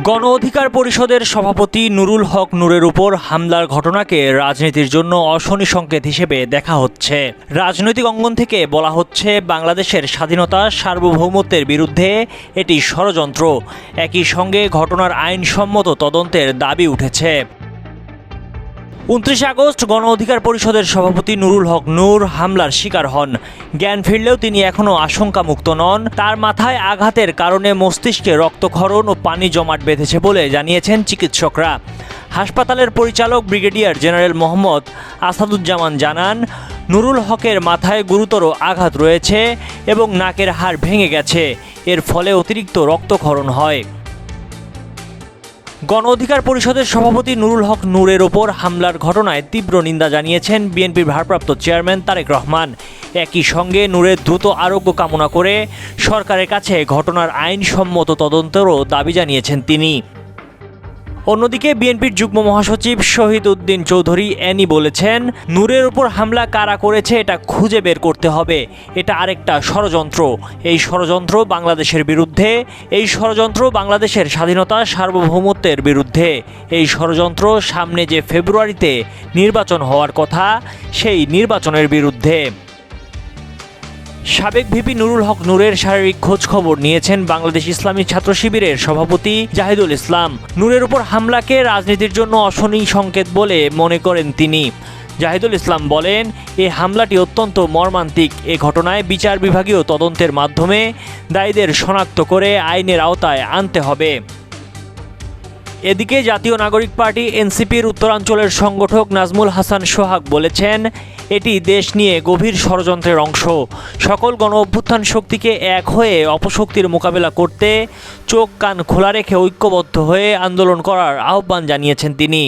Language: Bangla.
গণ অধিকার পরিষদের সভাপতি নুরুল হক নূরের উপর হামলার ঘটনাকে রাজনীতির জন্য অশনি সংকেত হিসেবে দেখা হচ্ছে। রাজনৈতিক অঙ্গন থেকে বলা হচ্ছে, বাংলাদেশের স্বাধীনতা সার্বভৌমত্বের বিরুদ্ধে এটি ষড়যন্ত্র। একই সঙ্গে ঘটনার আইনসম্মত তদন্তের দাবি উঠেছে। 29 আগস্ট গণ অধিকার পরিষদের সভাপতি নুরুল হক নূর হামলার শিকার হন। জ্ঞান ফিরলেও তিনি এখনও আশঙ্কামুক্ত নন। তার মাথায় আঘাতের কারণে মস্তিষ্কে রক্তক্ষরণ ও পানি জমাট বেঁধেছে বলে জানিয়েছেন চিকিৎসকরা। হাসপাতালের পরিচালক ব্রিগেডিয়ার জেনারেল মোহাম্মদ আসাদুজ্জামান জানান, নুরুল হকের মাথায় গুরুতর আঘাত রয়েছে এবং নাকের হাড় ভেঙে গেছে। এর ফলে অতিরিক্ত রক্তক্ষরণ হয়। গণ অধিকার পরিষদের সভাপতি নুরুল হক নূরের ওপর হামলার ঘটনায় তীব্র নিন্দা জানিয়েছেন বিএনপির ভারপ্রাপ্ত চেয়ারম্যান তারেক রহমান। একই সঙ্গে নূরের দ্রুত আরোগ্য কামনা করে সরকারের কাছে ঘটনার আইনসম্মত তদন্তেরও দাবি জানিয়েছেন তিনি। অন্যদিকে বিএনপির যুগ্ম মহাসচিব শহীদ উদ্দিন চৌধুরী অ্যানি বলেছেন, নূরের উপর হামলা কারা করেছে এটা খুঁজে বের করতে হবে। এটা আরেকটা ষড়যন্ত্র। এই ষড়যন্ত্র বাংলাদেশের বিরুদ্ধে, এই ষড়যন্ত্র বাংলাদেশের স্বাধীনতা সার্বভৌমত্বের বিরুদ্ধে, এই ষড়যন্ত্র সামনে যে ফেব্রুয়ারিতে নির্বাচন হওয়ার কথা সেই নির্বাচনের বিরুদ্ধে। সাবেক ভিপি নুরুল হক নূরের শারীরিক খোঁজ খবর নিয়েছেন বাংলাদেশ ইসলামী ছাত্র শিবিরের সভাপতি জাহিদুল ইসলাম। নূরের উপর হামলাকে রাজনীতির জন্য অশনি সংকেত বলে মনে করেন তিনি। জাহিদুল ইসলাম বলেন, এই হামলাটি অত্যন্ত মর্মান্তিক। এ ঘটনায় বিচার বিভাগীয় তদন্তের মাধ্যমে দায়ীদের শনাক্ত করে আইনের আওতায় আনতে হবে। এদিকে জাতীয় নাগরিক পার্টি এনসিপির উত্তরাঞ্চলের সংগঠক নাজমুল হাসান সোহাগ বলেছেন, এটি দেশ নিয়ে গভীর ষড়যন্ত্রের অংশ। সকল গণ অভ্যুত্থান শক্তিকে এক হয়ে অপশক্তির মোকাবেলা করতে চোখ কান খোলা রেখে ঐক্যবদ্ধ হয়ে আন্দোলন করার আহ্বান জানিয়েছেন তিনি।